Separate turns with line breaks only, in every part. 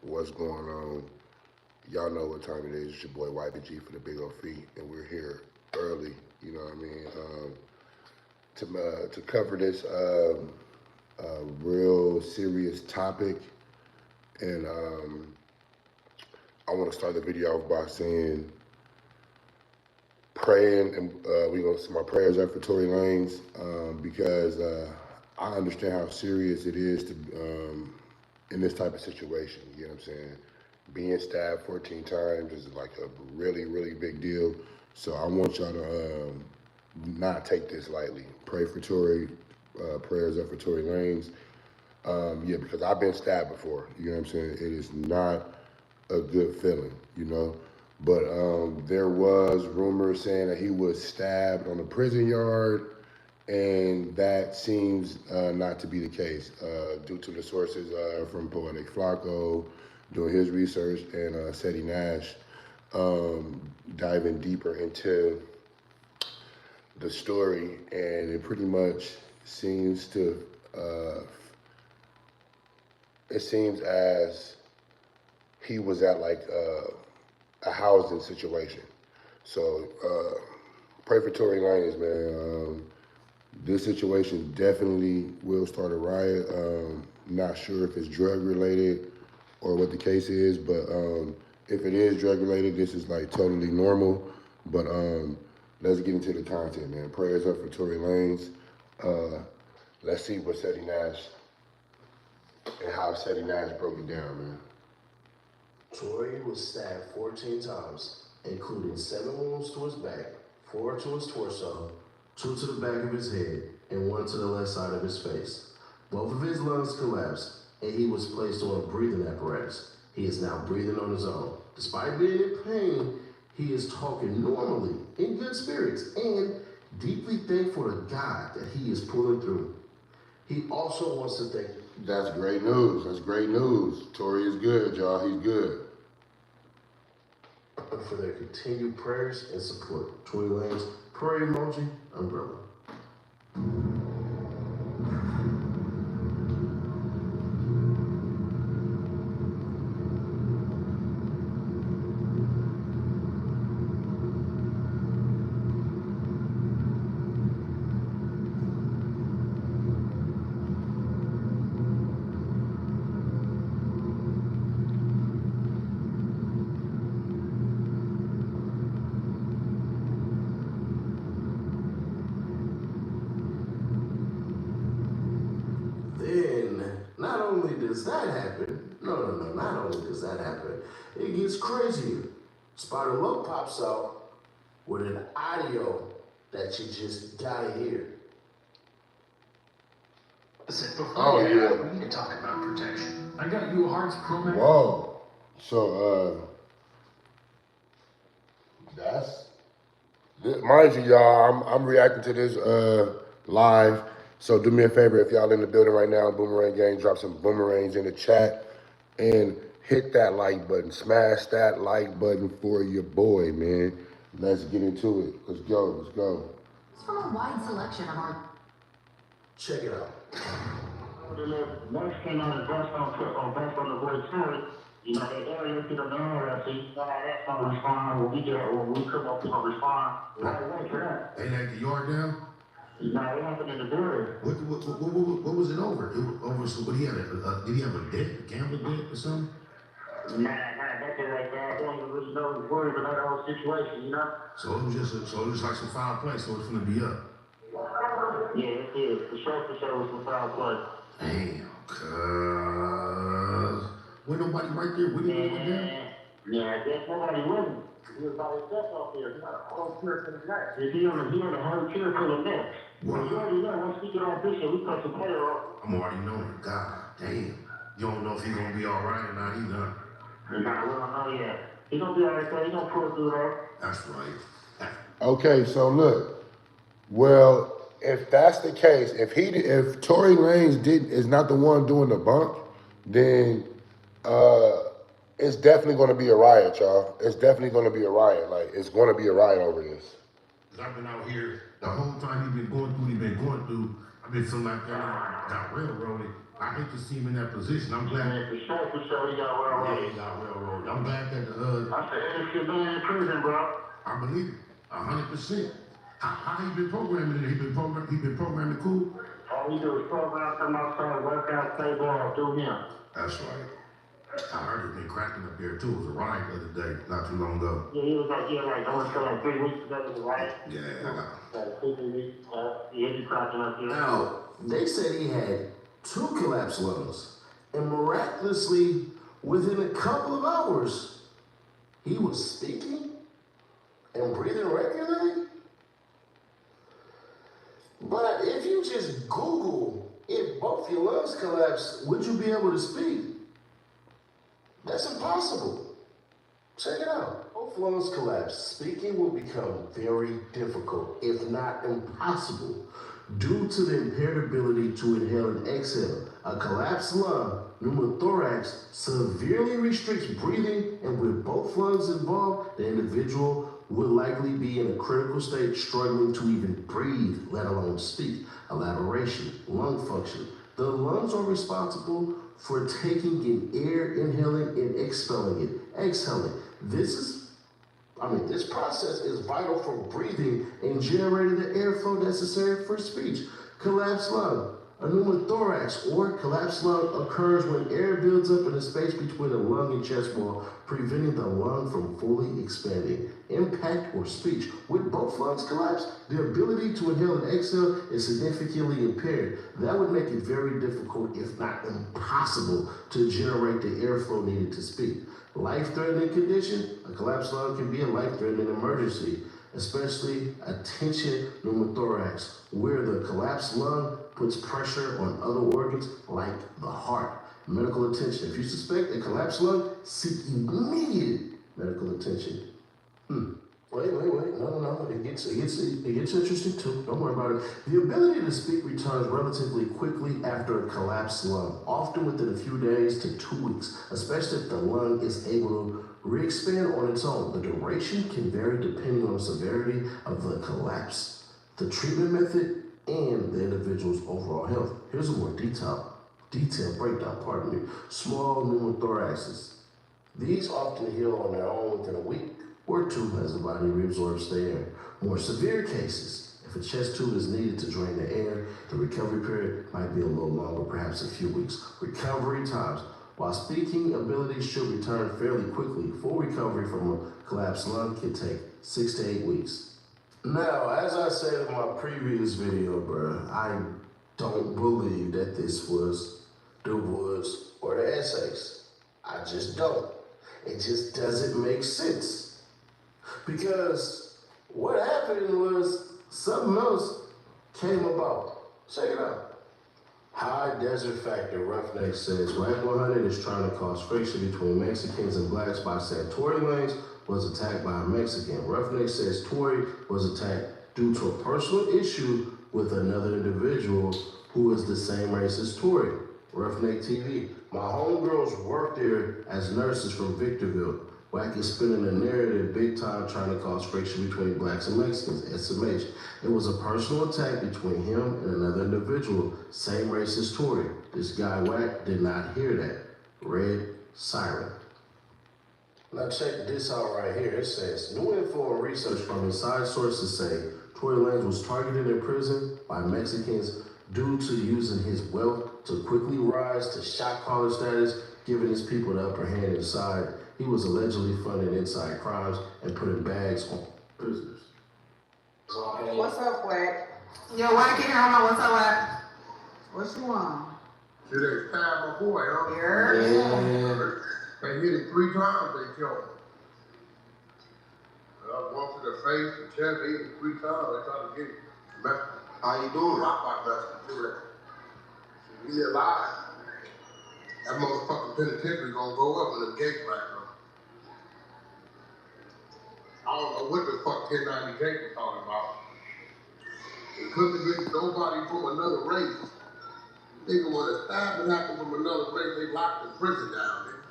What's going on? Y'all know what time it is. It's your boy YBG for the Big O Feet, and we're here early. You know what I mean? To cover this real serious topic, and I want to start the video off by saying praying, and we gonna send my prayers up for Tory Lanez because I understand how serious it is to in this type of situation. You know what I'm saying? Being stabbed 14 times is like a really, really big deal. So I want y'all to not take this lightly. Pray for Tory. Prayers up for Tory Lanez. Yeah, because I've been stabbed before. You know what I'm saying? It is not a good feeling, you know. But there was rumors saying that he was stabbed on a prison yard, and that seems not to be the case due to the sources from Poetic Flacco doing his research and Seti Nash diving deeper into the story, and it pretty much seems to it seems as he was at like a housing situation. So pray for Tory Lanez, man. This situation definitely will start a riot. Not sure if it's drug related or what the case is, but if it is drug related, this is like totally normal. But let's get into the content, man. Prayers up for Tory Lanez. Let's see what Seti Nash and how Seti Nash broke it down, man.
Tory was stabbed 14 times, including 7 wounds to his back, 4 to his torso, 2 to the back of his head, and 1 to the left side of his face. Both of his lungs collapsed, and he was placed on a breathing apparatus. He is now breathing on his own. Despite being in pain, he is talking normally, in good spirits, and deeply thankful to God that he is pulling through. He also wants to thank.
That's great news. That's great news. Tory is good, y'all. He's good.
For their continued prayers and support. Tory Lanez, prayer emoji, umbrella. Not only does that happen, not only does that happen, it gets crazier. Spider Low pops out with an audio that you just gotta hear.
We
can talk about protection. I got you a heart's program.
Whoa. So, that's, mind you, y'all, I'm reacting to this live. So do me a favor, if y'all in the building right now, Boomerang Gang, drop some boomerangs in the chat and hit that like button. Smash that like button for your boy, man. Let's get into it. Let's go. Let's go.
It's from a wide selection of our.
Check it out.
Next came out and bust on the boy Tory. You know, that area to the man that see, that's gonna respond when we come up, we're gonna respond. Right away for that.
They laid the yard down?
You know, it happened in the building.
What was it over? It was over, so what, did he have a debt, a gambling debt or something?
Nah, nothing like that. I don't even really know the word about that whole situation, you know?
So it was like some foul play, so it's gonna be up.
Yeah, it is. For sure it was some foul play.
Damn, cuz. Wasn't nobody right there with him over there?
Yeah, I guess nobody wasn't. He was by himself out there. He got a whole chair for the neck. He on a whole chair for the neck. Well, you already know, once we get on Bishop, we cut the player off.
I'm already knowing. God damn. You don't know if he's gonna be all right or not either.
Nah, we don't know yet. He's gonna be all right, though. He's gonna pull through though.
That's right.
Okay, so look. Well, if that's the case, if Tory Lanez is not the one doing the bump, then it's definitely going to be a riot, y'all. It's definitely going to be a riot. Like, it's going to be a riot over this.
Because I've been out here the whole time he's been going through, I've been feeling like that got railroaded. I hate to see him in that position. I'm glad.
Man, for sure, he got railroaded.
He got railroaded. I'm glad that
That's an innocent man in prison, bro.
I believe it, 100%. How he been programming it? He been programming cool?
All he do is program, come outside, work out, play ball, do him.
That's right. I heard he been cracking up there too. It was a riot the other day, not too long ago.
Yeah, he was like, going to like 3 weeks ago, it was right.
Yeah, I got
Like 2 weeks, he be cracking up here.
Now, they said he had 2 collapsed lungs, and miraculously, within a couple of hours, he was speaking and breathing regularly. But if you just Google if both your lungs collapse, would you be able to speak? That's impossible. Check it out. Both lungs collapse. Speaking will become very difficult, if not impossible, due to the impaired ability to inhale and exhale. A collapsed lung, pneumothorax, severely restricts breathing, and with both lungs involved, the individual would likely be in a critical state, struggling to even breathe, let alone speak. Elaboration, lung function. The lungs are responsible for taking in air, inhaling, and expelling it. Exhaling. This process is vital for breathing and generating the airflow necessary for speech. Collapsed lung. A pneumothorax or collapsed lung occurs when air builds up in the space between the lung and chest wall, preventing the lung from fully expanding. Impact or speech. With both lungs collapsed, the ability to inhale and exhale is significantly impaired. That would make it very difficult, if not impossible, to generate the airflow needed to speak. Life-threatening condition. A collapsed lung can be a life-threatening emergency, especially a tension pneumothorax, where the collapsed lung puts pressure on other organs like the heart. Medical attention. If you suspect a collapsed lung, seek immediate medical attention. Wait. No. It gets interesting too. Don't worry about it. The ability to speak returns relatively quickly after a collapsed lung, often within a few days to 2 weeks, especially if the lung is able to re-expand on its own. The duration can vary depending on the severity of the collapse, the treatment method, and the individual's overall health. Here's a more detailed breakdown, Small pneumothoraxes. These often heal on their own within a week or 2 as the body reabsorbs the air. More severe cases, if a chest tube is needed to drain the air, the recovery period might be a little longer, perhaps a few weeks. Recovery times. While speaking abilities should return fairly quickly, full recovery from a collapsed lung can take 6 to 8 weeks. Now, as I said in my previous video, bruh, I don't believe that this was the Woods or the essays. I just don't. It just doesn't make sense. Because what happened was something else came about. Check it out. High desert factor, Roughneck says, Wack 100 is trying to cause friction between Mexicans and blacks by saying Tory Lanez was attacked by a Mexican. Roughneck says Tory was attacked due to a personal issue with another individual who is the same race as Tory. Roughneck TV. My homegirls work there as nurses from Victorville. Wack is spinning the narrative big time trying to cause friction between blacks and Mexicans, SMH. It was a personal attack between him and another individual, same race as Tory. This guy Wack did not hear that. Red Siren. Now check this out right here. It says, new info and research from inside sources say Tory Lanez was targeted in prison by Mexicans due to using his wealth to quickly rise to shot caller status, giving his people the upper hand inside. He was allegedly funding inside crimes and putting bags on prisoners.
What's up, Wack?
Yo, Wack here. Hold on. What's up, Wack? What you want?
See, they stabbed my boy, huh?
Yeah.
They hit him 3 times, they killed him. One to the face, the chest, they hit him 3 times, they tried to get him.
How you doing?
Rock like he alive. That motherfucking penitentiary gonna go up when the gates back up. I don't know what the fuck 1090 Jake was talking about. It couldn't have been nobody from another race. Nigga, when a stabbing happened from another race, they locked the prison down, nigga.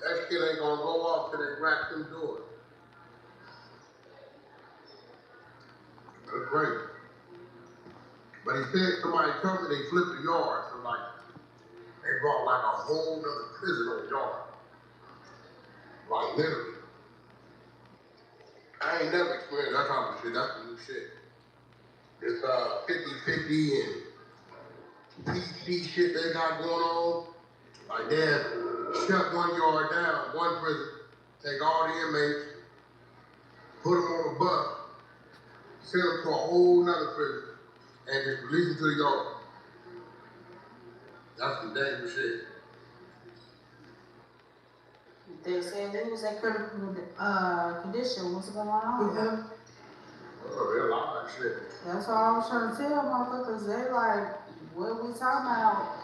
That shit ain't gonna go off till they crack them doors. That's great. But he said somebody told me they flipped the yard, so like they brought like a whole nother prison on the yard. Like literally. I ain't never experienced that kind of shit. That's the new shit. It's 50-50 and PC shit they got going on. Like they'll shut one yard down, one prison, take all the inmates, put them on a bus, send them to a whole nother prison, and just release them to the yard. That's some dangerous shit.
They said they was in critical condition. What's going on?
Oh, they're lying shit.
That's all I was trying to tell motherfuckers. They like, what we talking about?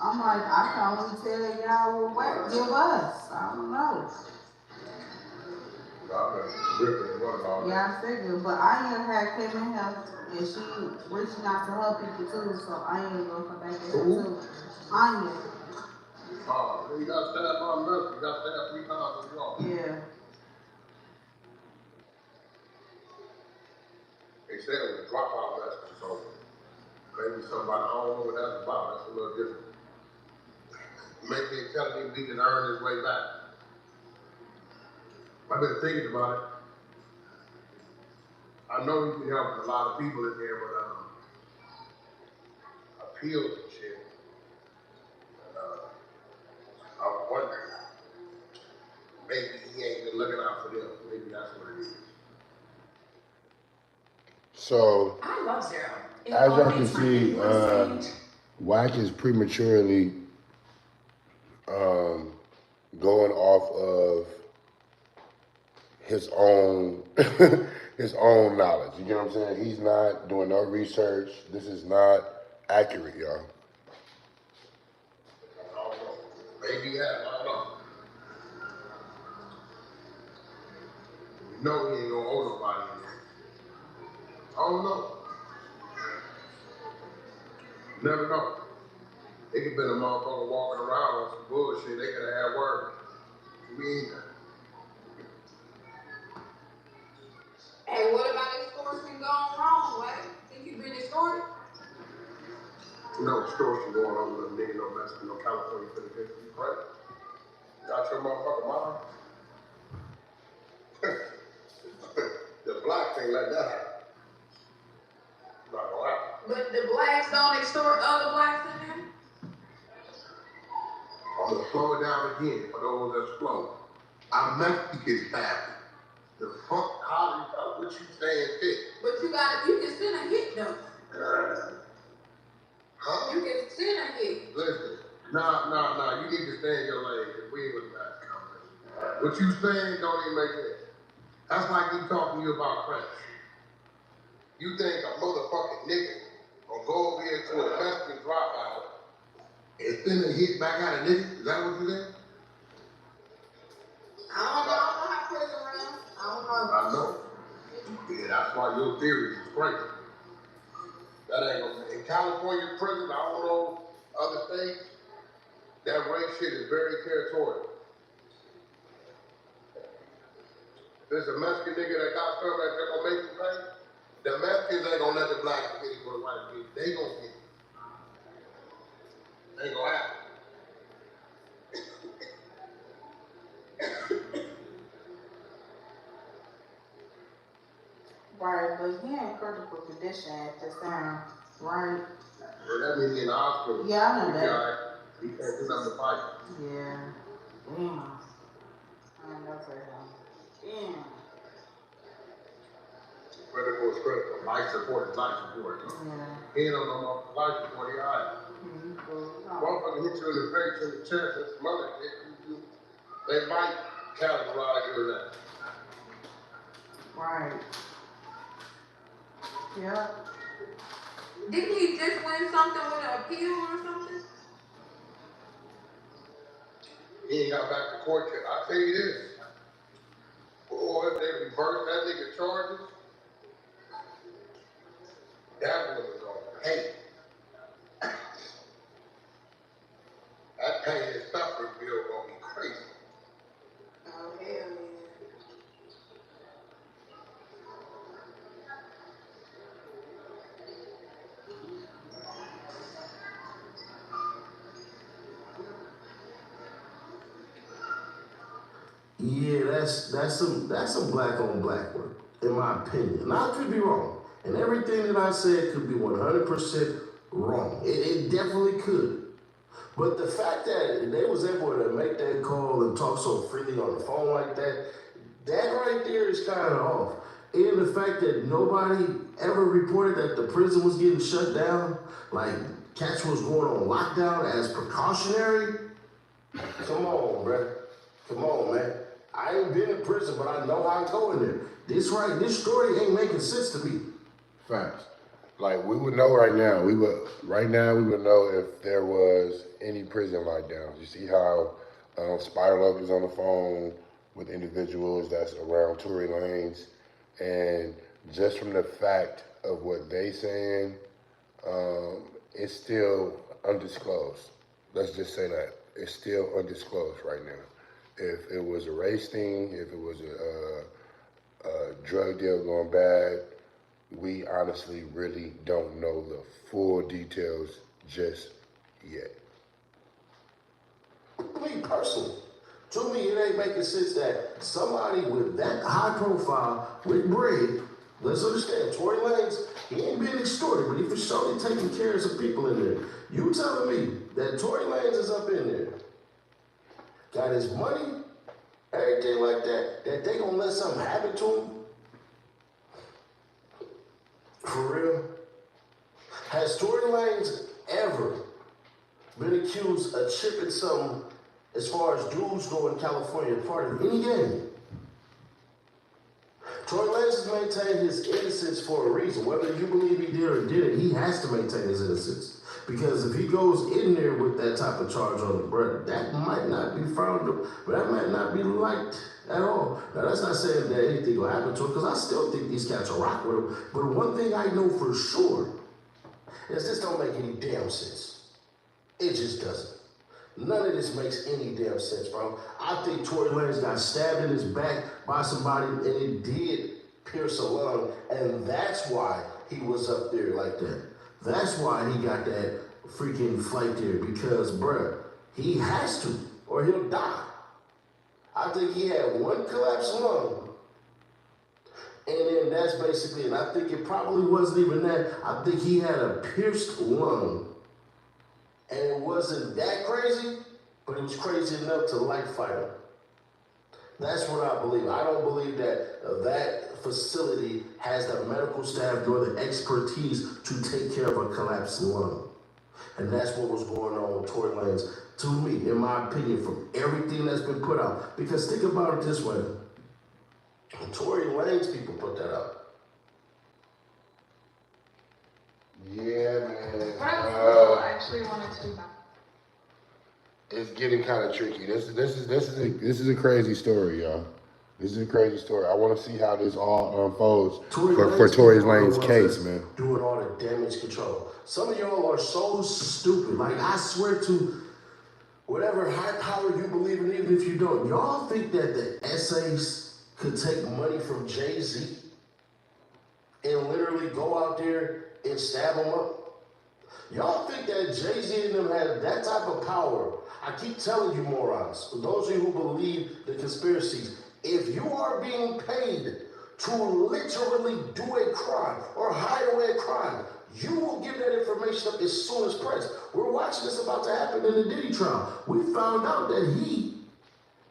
I'm like, I can only tell y'all what give us. I don't know. Yeah, I figured, but Aya had came in here and she reaching out to her people too, so Aya gonna come back in here too. Aya.
Oh, you got stabbed by a nurse. You got stabbed 3 times in the yard.
Yeah.
They said it was a dropout message, so maybe somebody, I don't know what that's about. That's a little different. Maybe they telling him he can earn his way back. I've been thinking about it. I know he's been helping a lot of people in there with appeals and shit. And I was wondering, maybe he ain't been looking out for them. Maybe that's what it is.
So,
I love Zero.
as y'all can see, Wack is prematurely going off of his own his own knowledge. You get what I'm saying? He's not doing no research. This is not accurate, y'all.
I don't know. Maybe he has. I don't know. You know he ain't gonna owe nobody in there. I don't know. Never know. They could been a motherfucker walking around on some bullshit. They could have had word. We ain't got.
Hey, what about extortion going wrong, right? Think you been extorted?
You know, extortion going on with a nigga, no Mexican, no California, for the business, right? Got your motherfucking mind? The black thing like that happen. Not gonna happen.
But the blacks don't extort other blacks in there?
I'm gonna slow it down again for those that slow. I'm Mexican family. The fuck, what you saying fit?
But you can send a hit though.
Huh?
You can send a hit.
Listen, nah, you need to stay in your lane, because we ain't with that conversation. What you saying don't even make sense. That's like me talking to you about French. You think a motherfucking nigga gonna go over here to a Mexican dropout and send a hit back out of niggas? Is that what you saying?
I don't know how prison runs. I don't know.
I know. Yeah, that's why your theory is crazy. That ain't gonna, in California prison, I don't know other states, that race shit is very territorial. If there's a Mexican nigga that got something that they're gonna make you pay, the Mexicans ain't gonna let the black kids go to white kids. They gonna get it. Ain't gonna happen.
Right, but he in critical condition at this time, right?
Well, that means he in the hospital.
Yeah, I know that.
Right. He can't do nothing to fight.
Yeah. Damn. I know for him. Damn.
Critical is critical. Life support is life support.
Yeah.
He ain't on no more life support. He all right. Motherfucker hit you in the face, in the chest, and some other shit. They might categorize you as that.
Right. Yeah.
Didn't he just win something with an appeal or something?
He ain't got back to court yet. I tell you this. Boy, if they reverse that nigga charges, that one is gonna pay. That pain and suffering bill gonna be crazy.
Oh, hell yeah.
Yeah, that's some black on black work, in my opinion. Now I could be wrong, and everything that I said could be 100% wrong. It definitely could. But the fact that they was able to make that call and talk so freely on the phone like that, that right there is kind of off. And the fact that nobody ever reported that the prison was getting shut down, like cats was going on lockdown as precautionary. Come on, bruh. Come on, man. I ain't been in prison, but I know how I go in there. This story ain't making sense to me.
Facts. Like we would know right now. We would know if there was any prison lockdowns. You see how Spider Love is on the phone with individuals that's around Tory Lanez, and just from the fact of what they saying, it's still undisclosed. Let's just say that it's still undisclosed right now. If it was a race thing, if it was a drug deal going bad, we honestly really don't know the full details just yet.
Me personally, to me, it ain't making sense that somebody with that high profile, with bread, let's understand, Tory Lanez, he ain't been extorted, but he for sure taking care of some people in there. You telling me that Tory Lanez is up in there, got his money, everything like that they gonna let something happen to him? For real? Has Tory Lanez ever been accused of chipping something as far as dudes go in California part of any game? Tory Lanez has maintained his innocence for a reason. Whether you believe he did or didn't, he has to maintain his innocence. Because if he goes in there with that type of charge on the brother, that might not be frowned upon, but that might not be liked at all. Now, that's not saying that anything will happen to him, because I still think these cats will rock with him. But one thing I know for sure is this don't make any damn sense. It just doesn't. None of this makes any damn sense, bro. I think Tory Lanez got stabbed in his back by somebody, and it did pierce a lung, and that's why he was up there like that. That's why he got that freaking flight there, because, bruh, he has to, or he'll die. I think he had one collapsed lung, and then that's basically it. And I think it probably wasn't even that. I think he had a pierced lung, and it wasn't that crazy, but it was crazy enough to light fight him. That's what I believe. I don't believe that that facility has the medical staff nor the expertise to take care of a collapsed lung. And that's what was going on with Tory Lanez, to me, in my opinion, from everything that's been put out. Because think about it this way. Tory Lanez people put that out.
Yeah, man.
I actually wanted to do that.
It's getting kind of tricky. This is a crazy story, y'all. This is a crazy story. I want to see how this all unfolds for Tory Lanez's case, man.
Doing all the damage control. Some of y'all are so stupid. Like, I swear to whatever high power you believe in, even if you don't, y'all think that the essays could take money from Jay-Z and literally go out there and stab him up? Y'all think that Jay-Z and them had that type of power? I keep telling you, morons, those of you who believe the conspiracies, if you are being paid to literally do a crime or hide away a crime, you will give that information up as soon as pressed. We're watching this about to happen in the Diddy trial. We found out that he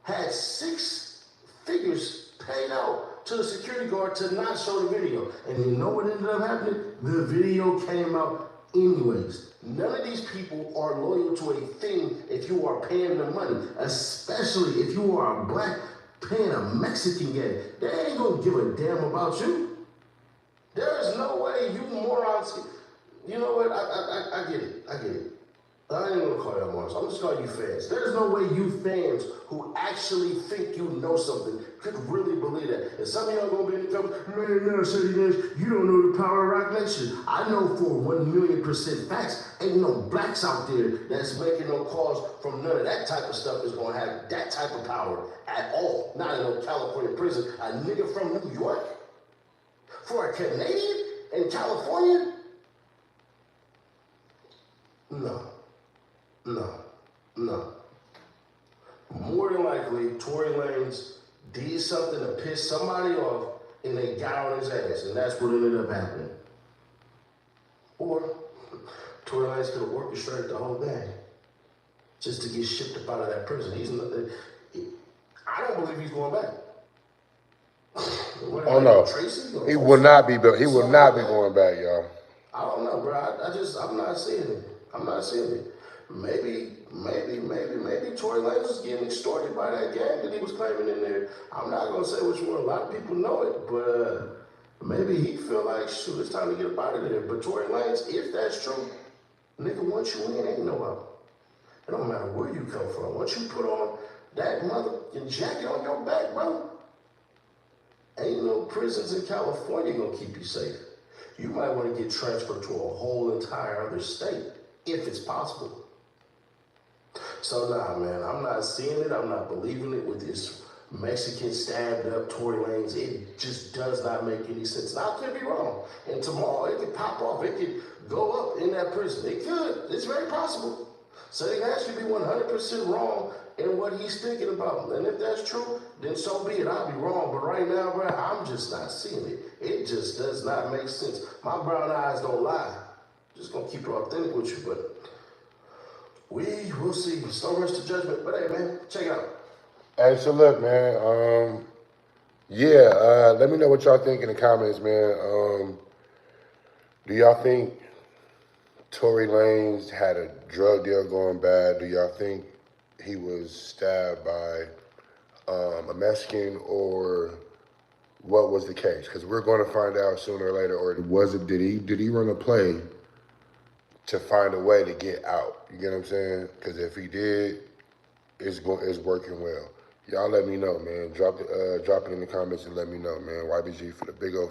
had 6 figures paid out to the security guard to not show the video. And you know what ended up happening? The video came out anyways. None of these people are loyal to a thing if you are paying them money, especially if you are a black paying a Mexican gang. They ain't gonna give a damn about you. There is no way you morons. You know what? I get it. I get it. I ain't gonna call y'all morons. I'm just calling you fans. There's no way you fans who actually think you know something could really believe that. And some of y'all gonna be in the comments, man, no, you don't know the power of Rock Nation. I know for 1,000,000% facts, ain't no blacks out there that's making no calls from none of that type of stuff is gonna have that type of power at all. Not in no California prison. A nigga from New York? For a Canadian in California? No. More than likely, Tory Lanez did something to piss somebody off, and they got on his ass, and that's what ended up happening. Or Tory Lanez could have orchestrated the whole thing just to get shipped up out of that prison. I don't believe he's going back.
Oh no, he will not be. He will not be going back, y'all.
I don't know, bro. I'm not seeing it. I'm not seeing it. Maybe Tory Lanez was getting extorted by that gang that he was claiming in there. I'm not gonna say which one. A lot of people know it, but maybe he feel like, shoot, it's time to get up out of there. But Tory Lanez, if that's true, nigga, once you in, ain't no out. It don't matter where you come from. Once you put on that motherfucking jacket on your back, bro, ain't no prisons in California gonna keep you safe. You might want to get transferred to a whole entire other state, if it's possible. So nah, man, I'm not seeing it. I'm not believing it with this Mexican stabbed up Tory Lanez. It just does not make any sense. Now, I could be wrong. And tomorrow it could pop off. It could go up in that prison. It could. It's very possible. So they can actually be 100% wrong in what he's thinking about. And if that's true, then so be it. I'll be wrong. But right now, bro, I'm just not seeing it. It just does not make sense. My brown eyes don't lie. Just gonna keep it authentic with you, but we will see. So much to judgment. But hey, man, check it out.
Hey, so look, man. Let me know what y'all think in the comments, man. Do y'all think Tory Lanez had a drug deal going bad? Do y'all think he was stabbed by a Mexican, or what was the case? Because we're going to find out sooner or later. Or did he run a play to find a way to get out? You get what I'm saying? Because if he did, it's working well. Y'all let me know, man. Drop it in the comments and let me know, man. YBG for the big O